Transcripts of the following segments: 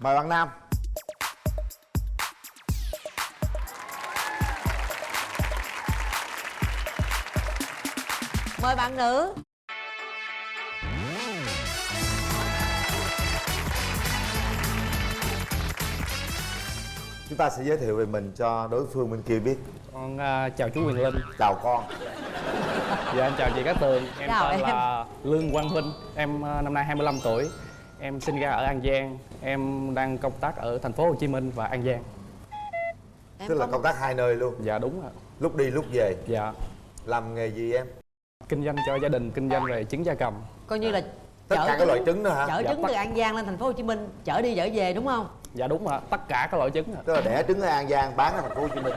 Mời bạn nam. Mời bạn nữ. Chúng ta sẽ giới thiệu về mình cho đối phương bên kia biết. Con chào chú Quyền Linh. Chào con. Dạ em chào chị Cát Tường. Em Chào tên em. là Lương Quang Vinh. Em năm nay 25 tuổi. Em sinh ra ở An Giang. Em đang công tác ở thành phố Hồ Chí Minh và An Giang. Em Tức là có- công tác hai nơi luôn. Dạ đúng ạ. Lúc đi lúc về. Dạ. Làm nghề gì em? Kinh doanh cho gia đình, kinh doanh về trứng gia cầm. coi như là Tất cả các loại trứng đó hả? chở Dạ, trứng tất- từ An Giang lên thành phố Hồ Chí Minh, chở đi chở về đúng không? Dạ đúng ạ. Tất cả các loại trứng ạ. Tức là đẻ trứng ở An Giang bán ở thành phố Hồ Chí Minh.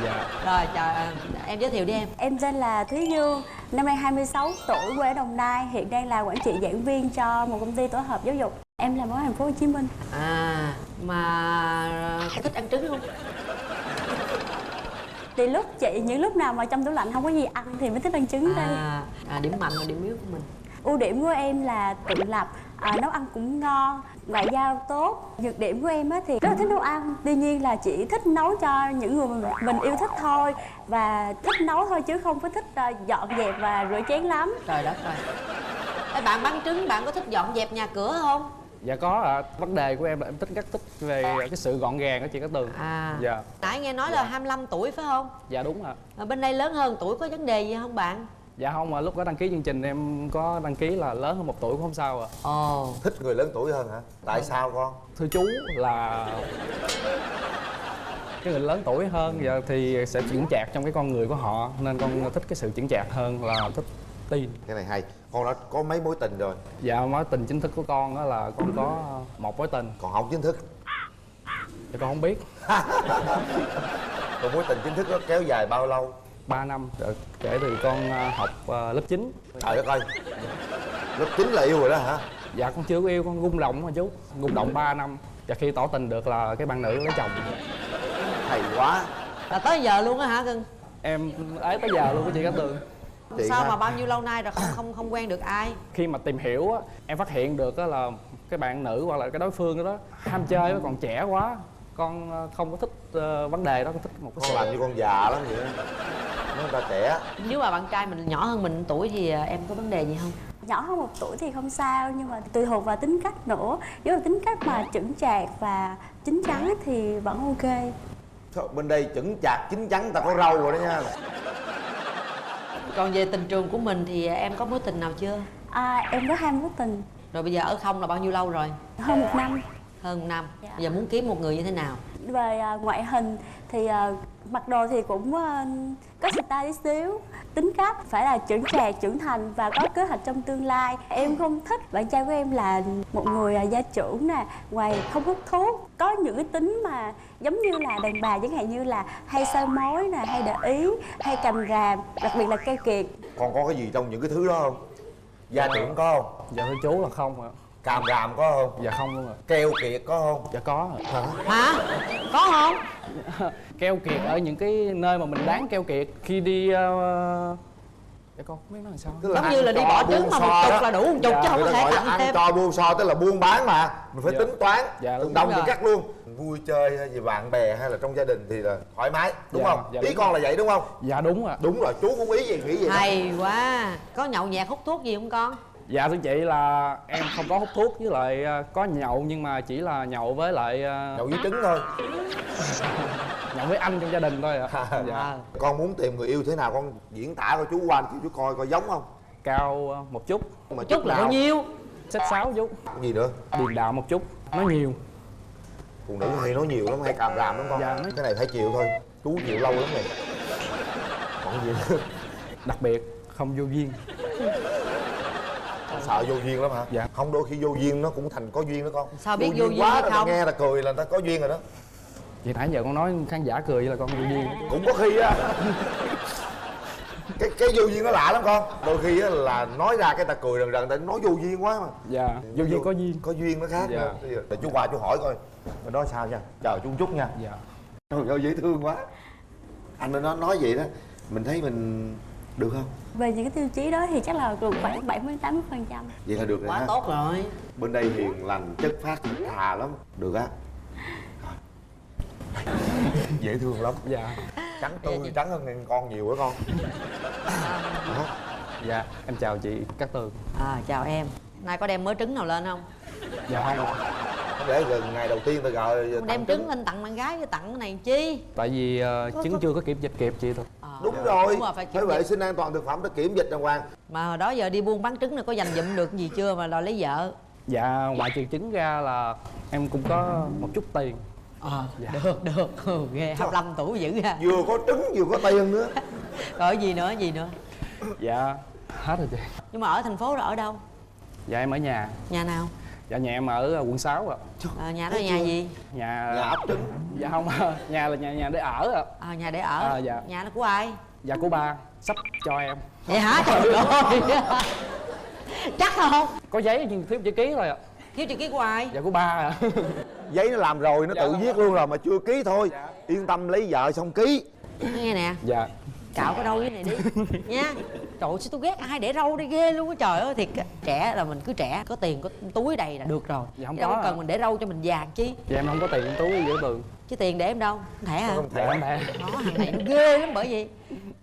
Dạ. Rồi chào em giới thiệu đi em. Em tên là Thúy Dương, năm nay 26 tuổi, quê ở Đồng Nai, hiện đang là quản trị giảng viên cho một công ty tổ hợp giáo dục. Em làm ở thành phố Hồ Chí Minh. Mà có thích ăn trứng không? Thì những lúc nào mà trong tủ lạnh không có gì ăn thì mới thích ăn trứng đây. Điểm mạnh và điểm yếu của mình. Ưu điểm của em là tự lập, nấu ăn cũng ngon, ngoại giao tốt. Nhược điểm của em á thì rất là thích nấu ăn, tuy nhiên là chỉ thích nấu cho những người mình yêu thích thôi, và thích nấu thôi chứ không có thích dọn dẹp và rửa chén lắm. Trời đất ơi. Ê, bạn bán trứng bạn có thích dọn dẹp nhà cửa không? Dạ có ạ. Vấn đề của em là em rất thích về cái sự gọn gàng của chị Cát Tường. Dạ. Nãy nghe nói là 25 tuổi phải không? Dạ đúng ạ. Mà bên đây lớn hơn tuổi có vấn đề gì không bạn? Dạ không, mà lúc có đăng ký chương trình em có đăng ký là lớn hơn 1 tuổi cũng không sao ạ. Ồ. Thích người lớn tuổi hơn hả? Tại sao con? Thưa chú là cái người lớn tuổi hơn giờ thì sẽ chững chạc trong cái con người của họ, nên con thích cái sự chững chạc hơn là thích tin. Cái này hay. Con đã có mấy mối tình rồi? Dạ mối tình chính thức của con đó là con có một mối tình. Còn không chính thức? Dạ con không biết. Còn mối tình chính thức đó kéo dài bao lâu? 3 năm kể từ con học lớp 9. Trời đất ơi. Lớp 9 là yêu rồi đó hả? Dạ con chưa có yêu, con rung động mà chú. Rung động 3 năm. Và khi tỏ tình được là cái bạn nữ lấy chồng. Hay quá. Là tới giờ luôn á hả cưng? Em ế tới giờ luôn của chị Cát Tường. Chị Sao ha? mà bao nhiêu lâu nay rồi không quen được ai? Khi mà tìm hiểu á, em phát hiện được á là cái bạn nữ hoặc là cái đối phương đó ham chơi, còn trẻ quá, con không có thích vấn đề đó, con thích một cái Con sự làm như con già lắm vậy đó. Nói người ta trẻ. Nếu mà bạn trai mình nhỏ hơn mình tuổi thì em có vấn đề gì không? Nhỏ hơn 1 tuổi thì không sao, nhưng mà tùy thuộc vào tính cách nữa. Nếu mà tính cách mà chững chạc và chín chắn thì vẫn ok. Thôi, bên đây chững chạc chín chắn ta có râu rồi đó nha. Còn về tình trường của mình thì em có mối tình nào chưa? Em có 2 mối tình, Rồi bây giờ ở không là bao nhiêu lâu rồi? hơn 1 năm. Hơn 1 năm. Dạ. Bây giờ muốn kiếm một người như thế nào? Về ngoại hình thì mặc đồ thì cũng có style tí xíu. Tính cách phải là chững chạc, trưởng thành và có kế hoạch trong tương lai. Em không thích bạn trai của em là một người gia trưởng nè, ngoài không hút thuốc, có những cái tính mà giống như là đàn bà, chẳng hạn như là hay soi mói nè, hay để ý, hay cầm ràm, đặc biệt là keo kiệt. Con có cái gì trong những cái thứ đó không? Gia trưởng có không? Dạ thưa chú là không ạ. Càm ràm có không? Dạ không luôn ạ. Keo kiệt có không? Dạ có ạ. Hả? Có không? Keo kiệt ở những cái nơi mà mình đáng keo kiệt khi đi dạ con không biết nói làm sao. Tức Giống ăn như là đi cho bỏ buôn trứng mà so một chục đó. là đủ một chục Dạ, chứ không Người có ta thể gọi là tặng ăn thêm. cho buôn so, tức là buôn bán mà. Mình phải Dạ. tính toán. Dạ, đúng Đồng rồi. thì cắt luôn. Vui chơi hay gì bạn bè hay là trong gia đình thì là thoải mái, đúng Dạ, không? dạ, Ý đúng con rồi. là vậy đúng không? Dạ đúng ạ. Đúng rồi, chú cũng ý gì nghĩ vậy đó. Hay quá. Có nhậu nhẹt hút thuốc gì không con? Dạ thưa chị là em không có hút thuốc, với lại có nhậu nhưng mà chỉ là nhậu với lại Nhậu với trứng thôi. nhậu với anh trong gia đình thôi ạ. Dạ. À. Con muốn tìm người yêu thế nào con diễn tả coi chú qua chú coi coi giống không? Cao một chút, Mà Chút là nào? bao nhiêu? xách sáo chút, Gì nữa? điềm đạm một chút, nói nhiều. Phụ nữ hay nói nhiều lắm, hay càm ràm lắm con. Dạ, nói- Cái này phải chịu thôi. Chú chịu lâu lắm rồi. Còn gì nữa? Đặc biệt không vô duyên. Con sợ vô duyên lắm hả? Dạ. Không, đôi khi vô duyên nó cũng thành có duyên đó con. Sao biết vô duyên quá hay rồi, không? ta nghe là cười là ta có duyên rồi đó. Vậy nãy giờ con nói khán giả cười vậy là con vô duyên. Cũng có khi á. Cái vô duyên nó lạ lắm con. Đôi khi á là nói ra cái ta cười rần rần, ta nói vô duyên quá mà. Dạ, vô duyên có duyên. Có duyên nó khác. Dạ. Nữa. Bây giờ để chú qua chú hỏi coi mình nói sao nha. Chờ chú chút nha. Dạ. Trời ơi dễ thương quá. Anh nó nói vậy đó, mình thấy mình Được không? Về những cái tiêu chí đó thì chắc là được khoảng 70-80%. Vậy là được rồi Quá ha. tốt rồi. Bên đây hiền lành chất phác thật thà lắm. Được á. Dễ thương lắm. Dạ. Trắng tươi, trắng hơn con nhiều quá con. Đó. Dạ, em chào chị Cát Tường. Chào em. Nay có đem mớ trứng nào lên không? Dạ không ạ. Không lẽ gần ngày đầu tiên ta gọi Đem tặng trứng lên tặng bạn gái chứ tặng cái này chi? Tại vì trứng chưa có kiểm dịch kịp chị thôi. Đúng rồi, Đúng rồi, phải kiểm vệ dịch. sinh an toàn thực phẩm đã kiểm dịch đàng hoàng. Mà hồi đó giờ đi buôn bán trứng này có dành dụm được gì chưa mà đòi lấy vợ? Dạ, ngoài trừ trứng ra là em cũng có một chút tiền. Dạ. Được ghê, 25 tuổi dữ ha. Vừa có trứng vừa có tiền nữa. Rồi gì nữa? Dạ, hết rồi chị. Nhưng mà ở thành phố rồi ở đâu? Dạ em ở nhà. Nhà nào? Dạ nhà em ở quận 6 ạ. Nhà đó là nhà gì? Nhà Nhà ấp trứng. Dạ không, nhà là nhà để ở ạ. Nhà để ở. Dạ. Nhà nó của ai? Dạ của ba, sắp cho em. Vậy hả? Trời ơi. Chắc không? Có giấy nhưng thiếu chữ ký thôi ạ. Thiếu chữ ký của ai? Dạ của ba ạ. Giấy nó làm rồi, nó Dạ, tự không. viết luôn rồi mà chưa ký thôi. Dạ. Yên tâm lấy vợ xong ký. Nghe nè, Dạ. cạo cái râu cái này đi nha. Trời ơi, sao tôi ghét ai để râu đi ghê luôn á, trời ơi thiệt. Trẻ là mình cứ trẻ, có tiền có túi đầy là được rồi. Dạ, không Chứ đâu có cần à. mình để râu cho mình vàng chi. Dạ em không có tiền túi giữa tường. Chứ tiền để em đâu? Không thẻ hả? Không Dạ thể. em thề. Đó, thằng này nó ghê lắm bởi vì.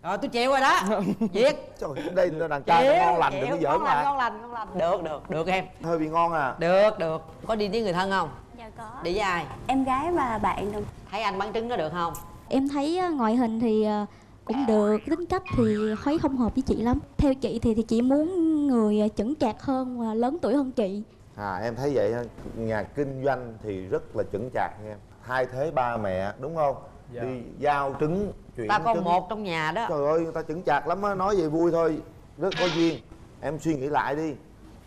Rồi tôi chịu rồi đó. Việt. Trời ơi, đây là đàn trai nó ngon lành đừng có giỡn mà. Ngon lành. Được em. Hơi bị ngon à. Được. Có đi với người thân không? Dạ có. Đi với ai? Em gái và bạn đồng. Thấy anh bán trứng có được không? Em thấy ngoại hình thì cũng được, tính cách thì thấy không hợp với chị lắm. Theo chị thì chị muốn người chững chạc hơn và lớn tuổi hơn chị. Em thấy vậy ha. Nhà kinh doanh thì rất là chững chạc nha em. Thay thế ba mẹ đúng không? Dạ. Đi giao trứng, chuyển Ta con trứng. một trong nhà đó. Trời ơi, người ta chững chạc lắm á, nói về vui thôi. Rất có duyên. Em suy nghĩ lại đi.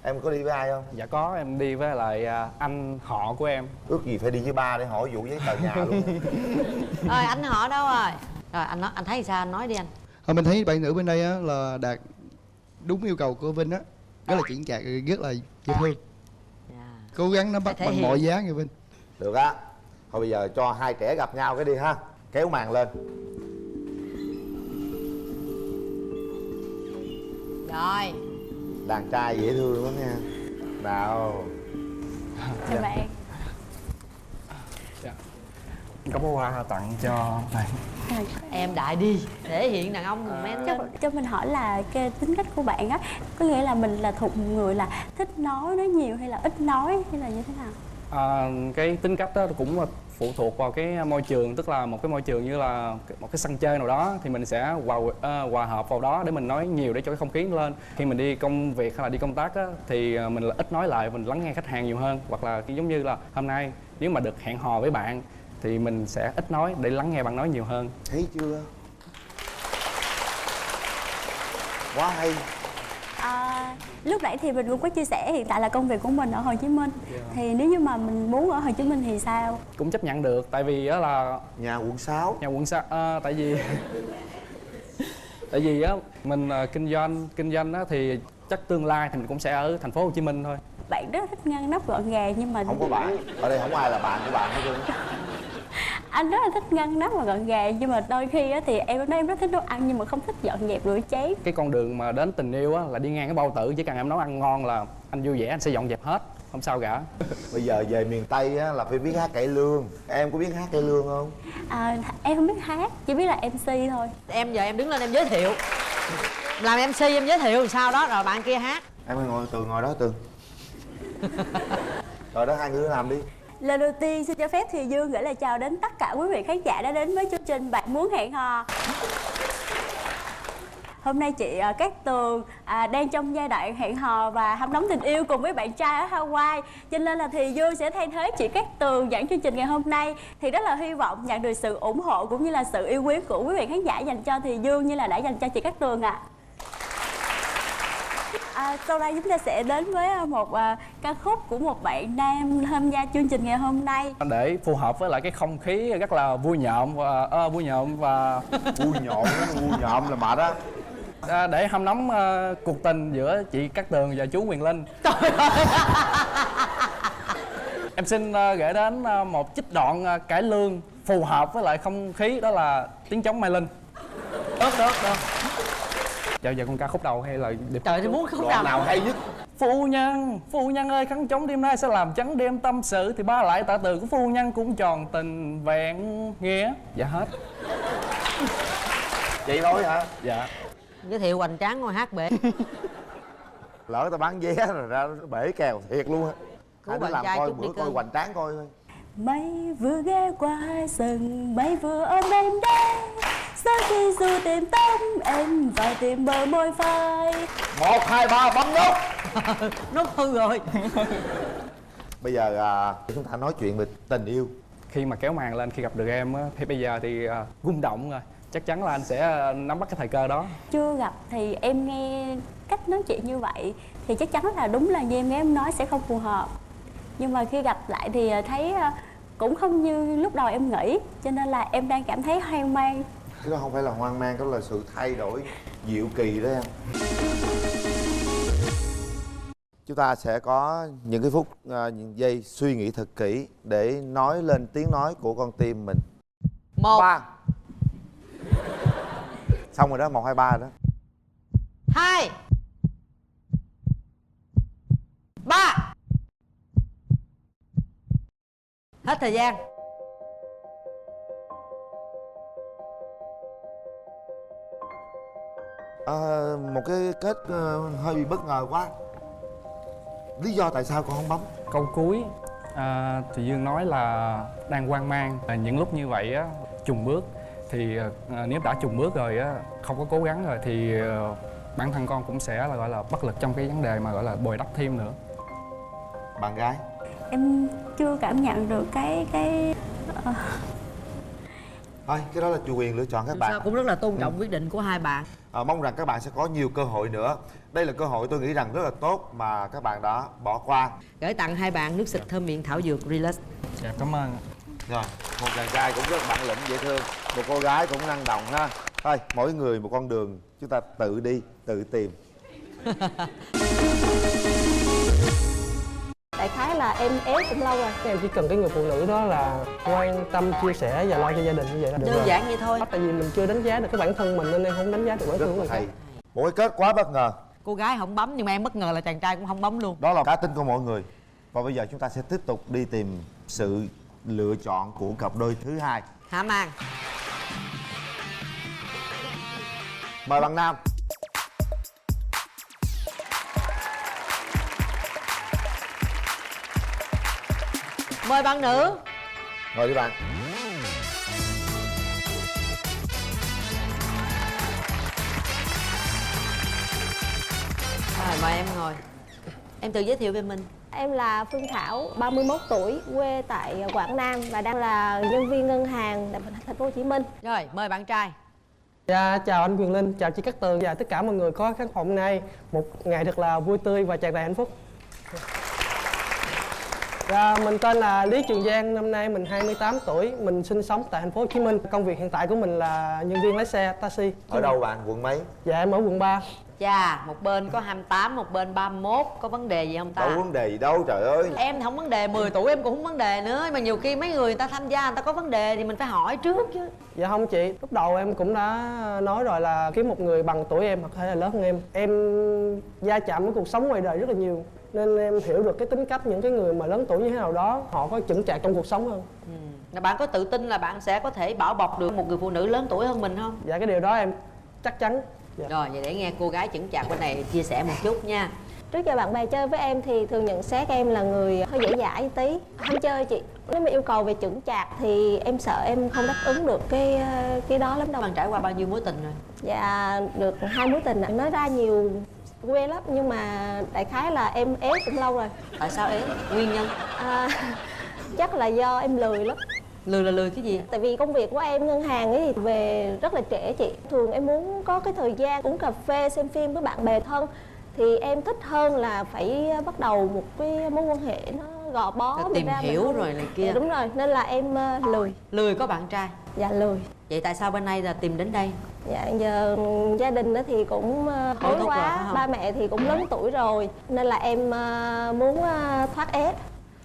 Em có đi với ai không? Dạ có, em đi với lại anh họ của em. Ước gì phải đi với ba để hỏi vụ giấy tờ nhà luôn. Ơi anh họ đâu rồi? Rồi anh thấy sao, anh nói đi anh. Mình thấy bạn nữ bên đây á, là đạt đúng yêu cầu của Vinh á, rất là chững chạc, rất là dễ thương, cố gắng nắm bắt Thể bằng hiện. mọi giá nghe Vinh. Được á. Thôi bây giờ cho hai trẻ gặp nhau cái đi ha. Kéo màn lên. Rồi. Đàn trai dễ thương lắm nha. Nào. Chào bạn. Dạ. Có bó hoa tặng cho này. Em đại đi, thể hiện đàn ông mình men lên. Cho mình hỏi là cái tính cách của bạn á, có nghĩa là mình là thuộc người là thích nói nhiều hay là ít nói hay là như thế nào? Cái tính cách đó cũng phụ thuộc vào cái môi trường, tức là một cái môi trường như là một cái sân chơi nào đó thì mình sẽ hòa hợp vào đó để mình nói nhiều để cho cái không khí nó lên. Khi mình đi công việc hay là đi công tác á, thì mình là ít nói lại, mình lắng nghe khách hàng nhiều hơn, hoặc là giống như là hôm nay nếu mà được hẹn hò với bạn thì mình sẽ ít nói để lắng nghe bạn nói nhiều hơn. Thấy chưa? Quá hay. Lúc nãy thì mình cũng có chia sẻ hiện tại là công việc của mình ở Hồ Chí Minh. Thì nếu như mà mình muốn ở Hồ Chí Minh thì sao? Cũng chấp nhận được, tại vì đó là Nhà quận 6. nhà quận 6, tại vì á mình kinh doanh á thì chắc tương lai thì mình cũng sẽ ở thành phố Hồ Chí Minh thôi. Bạn rất thích ngăn nắp gọn gàng nhưng mà Không có bạn. Ở đây không ai là bạn của bạn hết trơn. anh rất là thích ngăn nắp và gọn gàng, nhưng mà đôi khi á, thì em nói em rất thích nấu ăn nhưng mà không thích dọn dẹp rửa chén. Cái con đường mà đến tình yêu á là đi ngang cái bao tử, chỉ cần em nấu ăn ngon là anh vui vẻ, anh sẽ dọn dẹp hết, không sao cả. Bây giờ về miền Tây á, là phải biết hát cải lương. Em có biết hát cải lương không? Em không biết hát, chỉ biết là MC thôi. Em giờ em đứng lên em giới thiệu. Làm MC em giới thiệu sao đó rồi bạn kia hát. Em ơi ngồi Tường, ngồi đó Tường. Rồi đó, hai người làm đi. Lần đầu tiên xin cho phép Thùy Dương gửi lời chào đến tất cả quý vị khán giả đã đến với chương trình Bạn Muốn Hẹn Hò. Hôm nay chị Cát Tường đang trong giai đoạn hẹn hò và hâm nóng tình yêu cùng với bạn trai ở Hawaii, cho nên là Thùy Dương sẽ thay thế chị Cát Tường dẫn chương trình ngày hôm nay. Thì rất là hy vọng nhận được sự ủng hộ cũng như là sự yêu quý của quý vị khán giả dành cho Thùy Dương như là đã dành cho chị Cát Tường ạ. Sau đây chúng ta sẽ đến với một ca khúc của một bạn nam tham gia chương trình ngày hôm nay. Để phù hợp với lại cái không khí rất là vui nhộn và Vui nhộm là mệt á. để hâm nóng cuộc tình giữa chị Cát Tường và chú Quyền Linh. Em xin gửi đến một trích đoạn cải lương phù hợp với lại không khí, đó là tiếng trống Mai Linh. Được. Giờ con ca khúc đầu hay là điệp? Trời, thì muốn khúc Đoạn nào hay nhất? Phu nhân ơi, khăn trống đêm nay sẽ làm trắng đêm tâm sự, thì ba lại tạ từ của phu nhân cũng tròn tình vẹn nghĩa. Dạ hết. Vậy thôi hả? Dạ. Giới thiệu hoành tráng ngôi hát bể. Lỡ tao bán vé rồi ra bể kèo thiệt luôn á. Hai đứa bạn làm trai coi chút đi bữa coi cưng. hoành tráng coi thôi. Mây vừa ghé qua rừng, mây vừa ôm em đây. Sau khi du tìm tóc em và tìm bờ môi phai. 1, 2, 3 bấm nút. Nó hư rồi. Bây giờ chúng ta nói chuyện về tình yêu. Khi mà kéo màn lên, khi gặp được em á, thì bây giờ thì rung động rồi. Chắc chắn là anh sẽ nắm bắt cái thời cơ đó. Chưa gặp thì em nghe cách nói chuyện như vậy thì chắc chắn là đúng là như em nghe em nói sẽ không phù hợp. Nhưng mà khi gặp lại thì thấy cũng không như lúc đầu em nghĩ, cho nên là em đang cảm thấy hoang mang. Cái đó không phải là hoang mang, đó là sự thay đổi diệu kỳ đó em. Chúng ta sẽ có những cái phút, những giây suy nghĩ thật kỹ để nói lên tiếng nói của con tim mình. 1, 3. Xong rồi đó, 1, 2, 3 đó. 2, 3. Hết thời gian. Một cái kết hơi bị bất ngờ quá. Lý do tại sao con không bấm? Câu cuối thì Dương nói là đang hoang mang. Những lúc như vậy á, chùng bước thì nếu đã chùng bước rồi á, không có cố gắng rồi thì bản thân con cũng sẽ là gọi là bất lực trong cái vấn đề mà gọi là bồi đắp thêm nữa. Bạn gái? Em chưa cảm nhận được cái Thôi, cái đó là chủ quyền lựa chọn các Sao bạn. cũng rất là tôn trọng quyết định của hai bạn. Mong rằng các bạn sẽ có nhiều cơ hội nữa. Đây là cơ hội tôi nghĩ rằng rất là tốt mà các bạn đã bỏ qua. Gửi tặng hai bạn nước xịt thơm miệng thảo dược Relax. Dạ, cảm ơn. Rồi, một chàng trai cũng rất bản lĩnh dễ thương, một cô gái cũng năng động ha. Thôi, mỗi người một con đường, chúng ta tự đi, tự tìm. Đại khái là em ép cũng lâu rồi. Em chỉ cần cái người phụ nữ đó là quan tâm, chia sẻ và lo cho gia đình như vậy là được Đơn rồi. giản vậy thôi. Tại vì mình chưa đánh giá được cái bản thân mình nên em không đánh giá được bản Rất thân của là người hay. khác. Một cái kết quá bất ngờ. Cô gái không bấm nhưng mà em bất ngờ là chàng trai cũng không bấm luôn. Đó là cá tính của mọi người. Và bây giờ chúng ta sẽ tiếp tục đi tìm sự lựa chọn của cặp đôi thứ hai. Hạ màn. Mời bạn nam. Mời bạn nữ. Mời đi bạn. Rồi, mời em ngồi. Em tự giới thiệu về mình. Em là Phương Thảo, 31 tuổi, quê tại Quảng Nam và đang là nhân viên ngân hàng tại thành phố Hồ Chí Minh. Rồi, mời bạn trai. Dạ, chào anh Quyền Linh, chào chị Cát Tường và tất cả mọi người có khán phòng hôm nay. Một ngày thật là vui tươi và tràn đầy hạnh phúc. Dạ, mình tên là Lý Trường Giang, năm nay mình 28 tuổi, mình sinh sống tại thành phố Hồ Chí Minh. Công việc hiện tại của mình là nhân viên lái xe taxi. Ở đâu bạn? Quận mấy? Dạ, em ở quận 3. Chà, một bên có 28, một bên 31. Có vấn đề gì không ta? Đâu có vấn đề gì đâu, trời ơi. Em thì không vấn đề, 10 tuổi em cũng không vấn đề nữa. Mà nhiều khi mấy người ta tham gia người ta có vấn đề thì mình phải hỏi trước chứ. Dạ không chị, lúc đầu em cũng đã nói rồi là kiếm một người bằng tuổi em hoặc hay là lớn hơn em. Em va chạm với cuộc sống ngoài đời rất là nhiều. Nên em hiểu được cái tính cách những cái người mà lớn tuổi như thế nào đó, họ có chững chạc trong cuộc sống hơn. Là bạn có tự tin là bạn sẽ có thể bảo bọc được một người phụ nữ lớn tuổi hơn mình không? Dạ cái điều đó em chắc chắn. Dạ. Rồi, vậy để nghe cô gái chững chạc bên này chia sẻ một chút nha. Trước giờ bạn bè chơi với em thì thường nhận xét em là người hơi dễ dãi một tí, ham chơi chị. Nếu mà yêu cầu về chững chạc thì em sợ em không đáp ứng được cái đó lắm đâu. Bạn trải qua bao nhiêu mối tình rồi? Dạ được 2 mối tình ạ. Nói ra nhiều quê lắm nhưng mà đại khái là em ép cũng lâu rồi. Tại sao ấy? Nguyên nhân? Chắc là do em lười lắm. Lười là lười cái gì? Tại vì công việc của em ngân hàng ấy thì về rất là trễ chị. Thường em muốn có cái thời gian uống cà phê, xem phim với bạn bè thân. Thì em thích hơn là phải bắt đầu một cái mối quan hệ nó gò bó Rồi mình tìm ra hiểu mình không... rồi này kia. Dạ, đúng rồi, nên là em lười. Lười có bạn trai. Dạ lười. Vậy tại sao bên đây là tìm đến đây? Dạ giờ gia đình đó thì cũng hối thúc rồi, phải quá, không? ba mẹ thì cũng lớn tuổi rồi. Nên là em muốn thoát ép.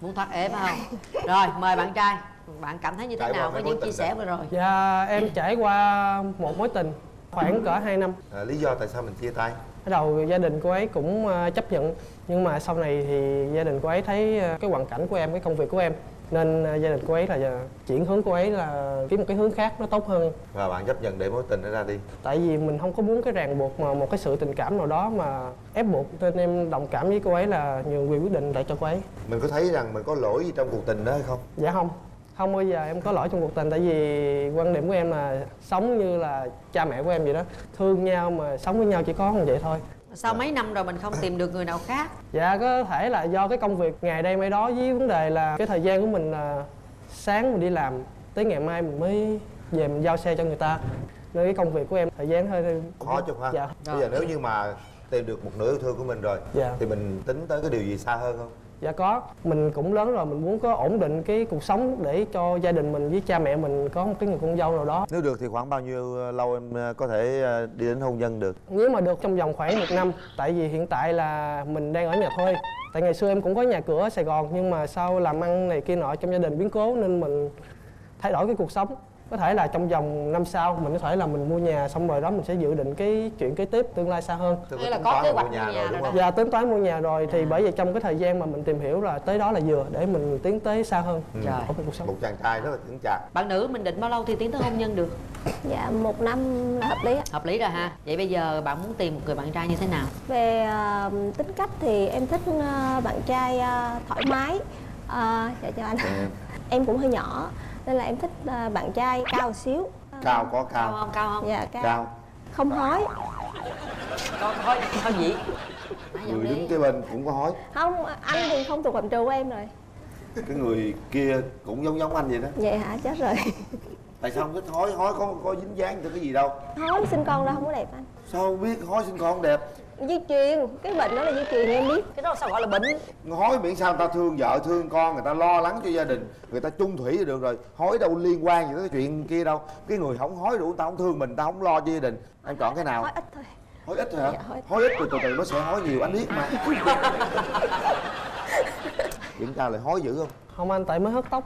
Muốn thoát ế phải không? Rồi, mời bạn trai. Bạn cảm thấy như thế Trải qua nào mấy với những mối chia tình sẻ đó. vừa rồi? Dạ em trải qua một mối tình khoảng cỡ 2 năm. Lý do tại sao mình chia tay? Bắt đầu gia đình cô ấy cũng chấp nhận, nhưng mà sau này thì gia đình cô ấy thấy cái hoàn cảnh của em, cái công việc của em, nên gia đình cô ấy là chuyển hướng cô ấy là kiếm một cái hướng khác nó tốt hơn. Và bạn chấp nhận để mối tình nó ra đi? Tại vì mình không có muốn cái ràng buộc mà một cái sự tình cảm nào đó mà ép buộc, nên em đồng cảm với cô ấy là nhường quyền quyết định lại cho cô ấy. Mình có thấy rằng mình có lỗi gì trong cuộc tình đó hay không? Dạ không bao giờ em có lỗi trong cuộc tình, tại vì quan điểm của em là sống như là cha mẹ của em vậy đó, thương nhau mà sống với nhau chỉ có như vậy thôi. Sao mấy năm rồi mình không tìm được người nào khác? Dạ có thể là do cái công việc ngày đây mấy đó, với vấn đề là cái thời gian của mình là sáng mình đi làm tới ngày mai mình mới về mình giao xe cho người ta, nên cái công việc của em thời gian hơi Khó chứ ha? Dạ. Bây giờ nếu như mà tìm được một nửa yêu thương của mình rồi, Dạ. thì mình tính tới cái điều gì xa hơn không? Dạ có, mình cũng lớn rồi, mình muốn có ổn định cái cuộc sống để cho gia đình mình với cha mẹ mình có một cái người con dâu nào đó. Nếu được thì khoảng bao nhiêu lâu em có thể đi đến hôn nhân được? Nếu mà được trong vòng khoảng 1 năm, tại vì hiện tại là mình đang ở nhà thuê. Tại ngày xưa em cũng có nhà cửa ở Sài Gòn, nhưng mà sau làm ăn này kia nọ trong gia đình biến cố nên mình thay đổi cái cuộc sống. Có thể là trong vòng năm sau mình có thể là mình mua nhà, xong rồi đó mình sẽ dự định cái chuyện kế tiếp tương lai xa hơn. Hay là có kế hoạch mua nhà rồi đúng đó. không? Dạ tính toán mua nhà rồi, thì bởi vì trong cái thời gian mà mình tìm hiểu là tới đó là vừa để mình tiến tới xa hơn. Trời. Ở cái cuộc sống. Một chàng trai rất là chững chạc. Bạn nữ mình định bao lâu thì tiến tới hôn nhân được? Dạ 1 năm là hợp lý ạ. Hợp lý rồi ha. Vậy bây giờ bạn muốn tìm một người bạn trai như thế nào? Về tính cách thì em thích bạn trai thoải mái. Dạ cho anh. Em cũng hơi nhỏ nên là em thích bạn trai cao một xíu. Cao có Cao cao. không? Cao không? Dạ cao. Cao. Không hói. Thôi gì? Người đứng kế bên cũng có hói. Không, anh thì không thuộc phạm trù của em rồi. Cái người kia cũng giống anh vậy đó. Vậy hả? Chết rồi. Tại sao không thích hói? Hói có dính dáng cho cái gì đâu. Hói sinh con đâu không có đẹp anh. Sao không biết hói sinh con không đẹp? Di truyền, cái bệnh đó là di truyền em biết. Cái đó sao gọi là bệnh? Hói miễn sao người ta thương vợ thương con, người ta lo lắng cho gia đình, người ta chung thủy thì được rồi. Hói đâu liên quan gì tới cái chuyện kia đâu. Cái người không hói đủ, người ta không thương mình, người ta không lo cho gia đình. Em chọn cái nào? Hói ít thôi. Hói ít thôi hả? Dạ, hói ít. Hói ít rồi từ từ nó sẽ hói nhiều, anh biết mà. Kiểm tra lại hói dữ không? Không anh, tại mới hớt tóc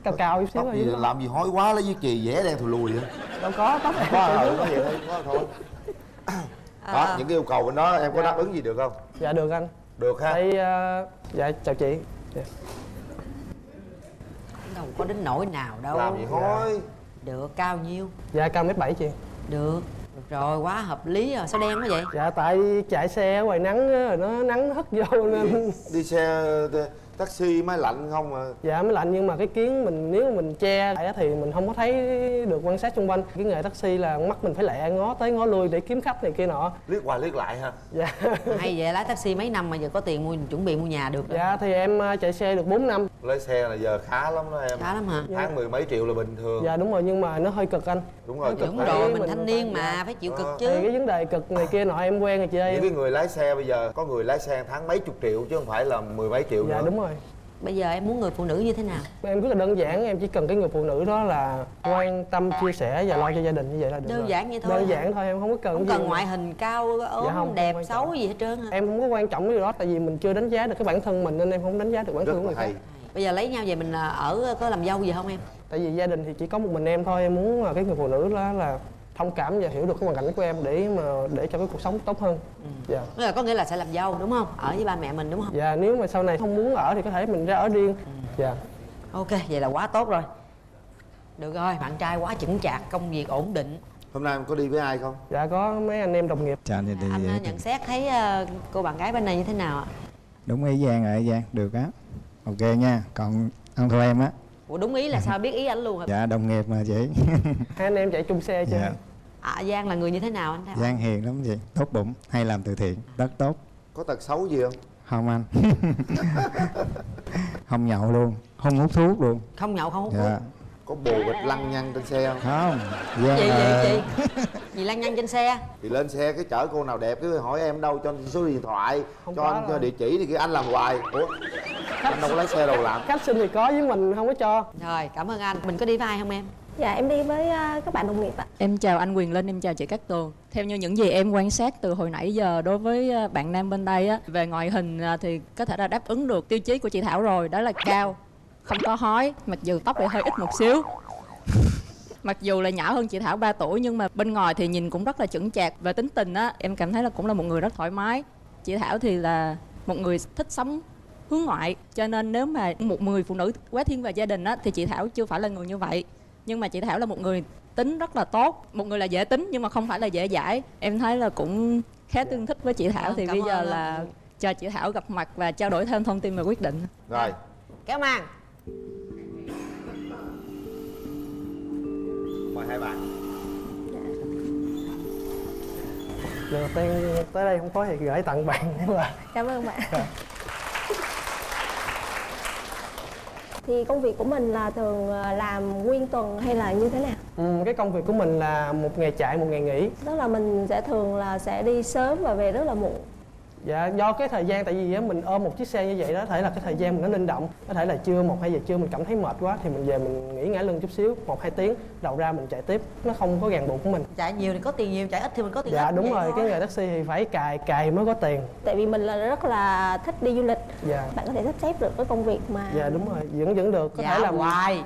cao cao chút xíu Tóc thôi. gì làm gì hói quá, lấy với chì vẽ đen thù lùi vậy? Đâu có tóc em. Có rồi, có vậy thôi, có thôi. Đó, những cái yêu cầu bên đó em có Dạ. đáp ứng gì được không? Dạ được anh. Được ha. Tại dạ chào chị. Dạ. Đâu có đến nỗi nào đâu. Làm gì hói. Được, cao nhiêu? Dạ cao 1m7 chị. Được rồi, quá hợp lý rồi. Sao đen quá vậy? Dạ tại chạy xe ở ngoài nắng á, rồi nó nắng hất vô nên Đi xe taxi máy lạnh không mà. dạ mới lạnh, nhưng mà cái kiến mình nếu mà mình che lại á thì mình không có thấy được quan sát xung quanh. Cái nghề taxi là mắt mình phải lẹ ngó tới ngó lui để kiếm khách này kia nọ. Liếc qua liếc lại ha. Dạ. Hay vậy, lái taxi mấy năm mà giờ có tiền mua, chuẩn bị mua nhà được rồi. Dạ thì em chạy xe được 4 năm. Lấy xe là giờ khá lắm đó em. Khá lắm hả? Tháng 10 mấy triệu là bình thường. Dạ đúng rồi, nhưng mà nó hơi cực anh. Đúng rồi, Nó Đúng phải- rồi, mình mình thanh niên phải- mà, phải chịu cực Thì cái chứ. vấn đề cực này kia nọ em quen rồi chị ơi. Những cái người lái xe bây giờ có người lái xe tháng mấy chục triệu chứ không phải là 10 mấy triệu Dạ nữa. đúng rồi. Bây giờ em muốn người phụ nữ như thế nào? Em rất là đơn giản, em chỉ cần cái người phụ nữ đó là quan tâm, chia sẻ và lo cho gia đình, như vậy là được Đơn rồi. giản vậy thôi Đơn hả? giản thôi, em không có cần Không cái gì cần ngoại hình cao, ốm, Dạ không đẹp, quan xấu trọng. gì hết trơn hả? Em không có quan trọng cái điều đó, tại vì mình chưa đánh giá được cái bản thân mình nên em không đánh giá được bản Rất thân của là người hay. khác. Bây giờ lấy nhau về mình ở có làm dâu gì không em? Tại vì gia đình thì chỉ có một mình em thôi, em muốn là cái người phụ nữ đó là thông cảm và hiểu được cái hoàn cảnh của em để cho cái cuộc sống tốt hơn. Dạ. Có nghĩa là sẽ làm dâu đúng không? Ở với ba mẹ mình đúng không? Dạ nếu mà sau này không muốn ở thì có thể mình ra ở riêng. Dạ. Ok, vậy là quá tốt rồi. Được rồi, bạn trai quá chững chạc, công việc ổn định. Hôm nay em có đi với ai không? Dạ có mấy anh em đồng nghiệp. Chào anh chị. Anh nhận xét thấy cô bạn gái bên này như thế nào ạ? Đúng ý Giang rồi Giang, được á. Ok nha, còn anh thôi em á. Ủa đúng ý là sao, biết ý anh luôn hả? Dạ đồng nghiệp mà chị. Hai anh em chạy chung xe chứ. Dạ. Giang là người như thế nào anh? Giang hiền lắm chị, tốt bụng, hay làm từ thiện, rất tốt. Có tật xấu gì không? Không anh. Không nhậu luôn, không hút thuốc luôn. Không nhậu không hút Dạ. thuốc. Có bồ bịch lăng nhăng trên xe không? Không. Giang Gì là- vậy chị? Gì lăng nhăng trên xe? Thì lên xe cái chở cô nào đẹp cái hỏi em đâu, cho anh số điện thoại, Không cho có anh cho đâu. địa chỉ thì kia anh làm hoài. Ủa? Anh đâu có lái xe đâu làm. Khách xin thì có, với mình không có cho. Rồi, cảm ơn anh. Mình có đi với ai không em? Dạ em đi với các bạn đồng nghiệp ạ. Em chào anh Quyền Linh, em chào chị Cát Tường. Theo như những gì em quan sát từ hồi nãy giờ đối với bạn nam bên đây á, về ngoại hình thì có thể là đáp ứng được tiêu chí của chị Thảo rồi, đó là cao, không có hói, mặc dù tóc lại hơi ít một xíu. Mặc dù là nhỏ hơn chị Thảo 3 tuổi nhưng mà bên ngoài thì nhìn cũng rất là chững chạc. Và tính tình á, em cảm thấy là cũng là một người rất thoải mái. Chị Thảo thì là một người thích sống hướng ngoại, cho nên nếu mà một người phụ nữ quá thiên về gia đình á thì chị Thảo chưa phải là người như vậy. Nhưng mà chị Thảo là một người tính rất là tốt, một người là dễ tính nhưng mà không phải là dễ dãi. Em thấy là cũng khá tương thích với chị Thảo. Thì bây giờ là cho chị Thảo gặp mặt và trao đổi thêm thông tin về quyết định. Rồi, Kéo màn. mời hai bạn. Lần đầu tiên tới đây không có thì gửi tặng bạn nhưng mà Cảm ơn bạn. Thì công việc của mình là thường làm nguyên tuần hay là như thế nào? cái công việc của mình là một ngày chạy, một ngày nghỉ. Tức là mình sẽ thường là sẽ đi sớm và về rất là muộn. Dạ, do cái thời gian, tại vì á, mình ôm một chiếc xe như vậy đó, có thể là cái thời gian mình nó linh động. Có thể là trưa 1-2 giờ trưa mình cảm thấy mệt quá thì mình về mình nghỉ ngả lưng chút xíu, 1-2 tiếng, đầu ra mình chạy tiếp. Nó không có ràng buộc của mình. Chạy nhiều thì có tiền nhiều, chạy ít thì mình có tiền ít. Dạ đúng rồi, thôi. cái nghề taxi thì phải cày mới có tiền. Tại vì mình là rất là thích đi du lịch. Dạ. Bạn có thể sắp xếp được cái công việc mà. Dạ đúng rồi, vẫn được. Có Dạ thể là hoài.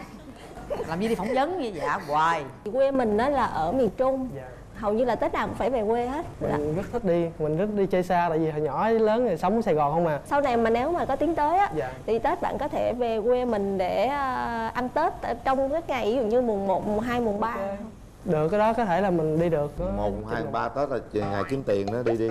Làm như đi phỏng vấn như dạ hoài. Quê mình đó là ở miền Trung. Dạ. Hầu như là Tết nào cũng phải về quê hết. Mình rất thích đi, mình rất đi chơi xa, tại vì hồi nhỏ lớn thì sống ở Sài Gòn không à. Sau này mà nếu mà có tiến tới á, Dạ. thì Tết bạn có thể về quê mình để ăn Tết trong các ngày ví dụ như mùng 1, mùng 2, mùng 3. Được, cái đó có thể là mình đi được. 1, 2, 3 Tết là ngày kiếm tiền đó, đi.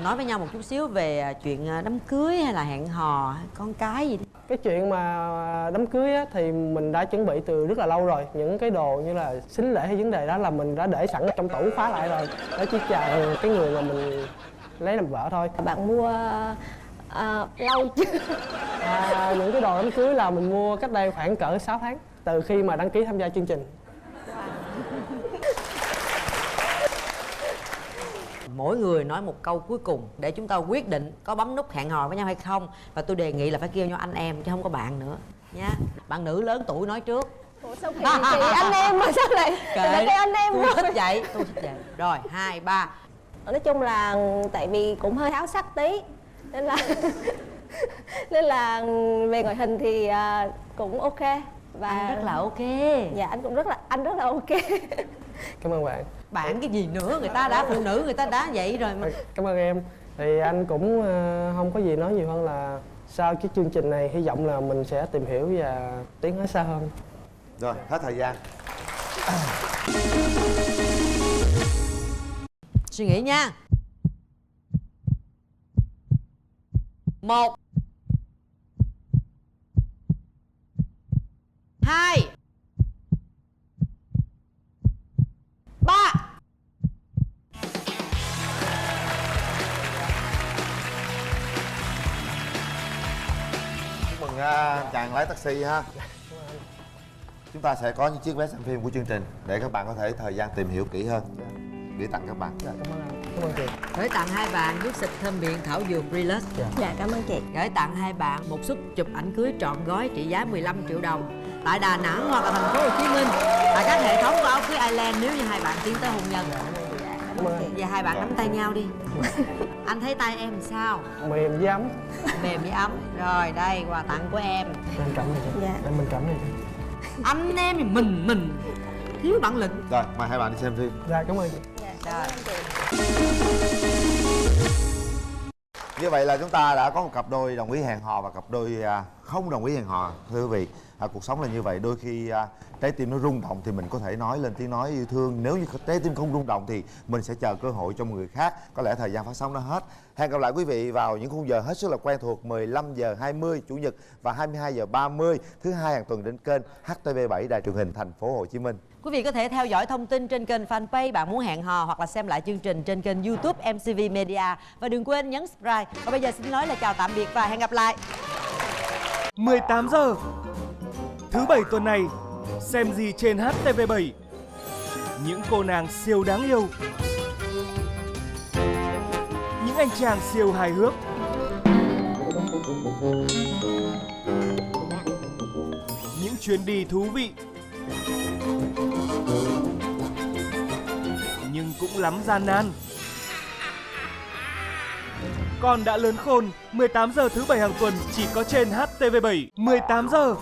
Nói với nhau một chút xíu về chuyện đám cưới hay là hẹn hò, con cái gì đi. Cái chuyện mà đám cưới á, thì mình đã chuẩn bị từ rất là lâu rồi. Những cái đồ như là sính lễ hay vấn đề đó là mình đã để sẵn ở trong tủ khóa lại rồi. Đó chỉ chờ cái người mà mình lấy làm vợ thôi. Bạn mua lâu chưa? Những cái đồ đám cưới là mình mua cách đây khoảng cỡ 6 tháng. Từ khi mà đăng ký tham gia chương trình. Mỗi người nói một câu cuối cùng để chúng ta quyết định có bấm nút hẹn hò với nhau hay không. Và tôi đề nghị là phải kêu nhau anh em chứ không có bạn nữa nha. Bạn nữ lớn tuổi nói trước. Ủa sao kỳ anh em mà sao lại cái anh em tôi thích vậy, tôi thích vậy. Rồi 2, 3. Nói chung là tại vì cũng hơi háo sắc tí nên là nên là về ngoại hình thì cũng ok. Và Anh rất là ok. Dạ anh rất là ok. Cảm ơn bạn. Bạn cái gì nữa, người ta đã phụ nữ người ta đã vậy rồi mà. Cảm ơn em. Thì anh cũng không có gì nói nhiều hơn là sau cái chương trình này hy vọng là mình sẽ tìm hiểu và tiến tới xa hơn. Rồi, hết thời gian. Suy nghĩ nha. 1 2 3. Chúc mừng chàng lái taxi ha. Chúng ta sẽ có những chiếc vé xem phim của chương trình để các bạn có thể thời gian tìm hiểu kỹ hơn. Gửi tặng các bạn. Dạ, cảm ơn anh. Cảm ơn chị. Gửi tặng hai bạn nước xịt thơm miệng thảo dược Relax. Dạ cảm ơn chị. Gửi tặng hai bạn một suất chụp ảnh cưới trọn gói trị giá 15 triệu đồng tại Đà Nẵng hoặc là thành phố Hồ Chí Minh, tại các hệ thống của áo cưới Island nếu như hai bạn tiến tới hôn nhân. Và hai bạn nắm tay nhau đi. Anh thấy tay em sao? Mềm với ấm. Mềm với ấm. Rồi đây quà tặng của em. Em cảm ơn chị. Dạ. Mình cảm ơn chị. Anh em thì mình thiếu bản lĩnh. Rồi, mời hai bạn đi xem phim. Dạ, cảm ơn chị. Rồi. Như vậy là chúng ta đã có một cặp đôi đồng ý hẹn hò và cặp đôi không đồng ý hẹn hò. Thưa quý vị, cuộc sống là như vậy. Đôi khi trái tim nó rung động thì mình có thể nói lên tiếng nói yêu thương. Nếu như trái tim không rung động thì mình sẽ chờ cơ hội cho một người khác. Có lẽ thời gian phát sóng đã hết. Hẹn gặp lại quý vị vào những khung giờ hết sức là quen thuộc 15 giờ 20 Chủ nhật và 22 giờ 30 thứ hai hàng tuần đến kênh HTV7 Đài Truyền hình Thành phố Hồ Chí Minh. Quý vị có thể theo dõi thông tin trên kênh fanpage Bạn Muốn Hẹn Hò hoặc là xem lại chương trình trên kênh YouTube MCV Media. Và đừng quên nhấn subscribe. Và bây giờ xin nói là chào tạm biệt và hẹn gặp lại. 18 giờ thứ Bảy tuần này, xem gì trên HTV7. Những cô nàng siêu đáng yêu, những anh chàng siêu hài hước, những chuyến đi thú vị, nhưng cũng lắm gian nan. Con đã lớn khôn, 18 giờ thứ Bảy hàng tuần chỉ có trên HTV7. 18 giờ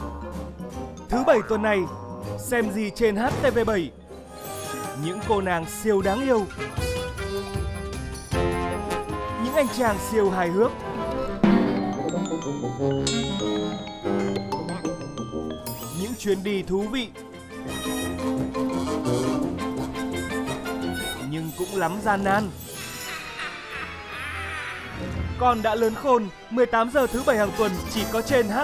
Thứ Bảy tuần này, xem gì trên HTV7. Những cô nàng siêu đáng yêu, những anh chàng siêu hài hước, những chuyến đi thú vị, nhưng cũng lắm gian nan. Con đã lớn khôn, 18 giờ thứ Bảy hàng tuần chỉ có trên HTV7.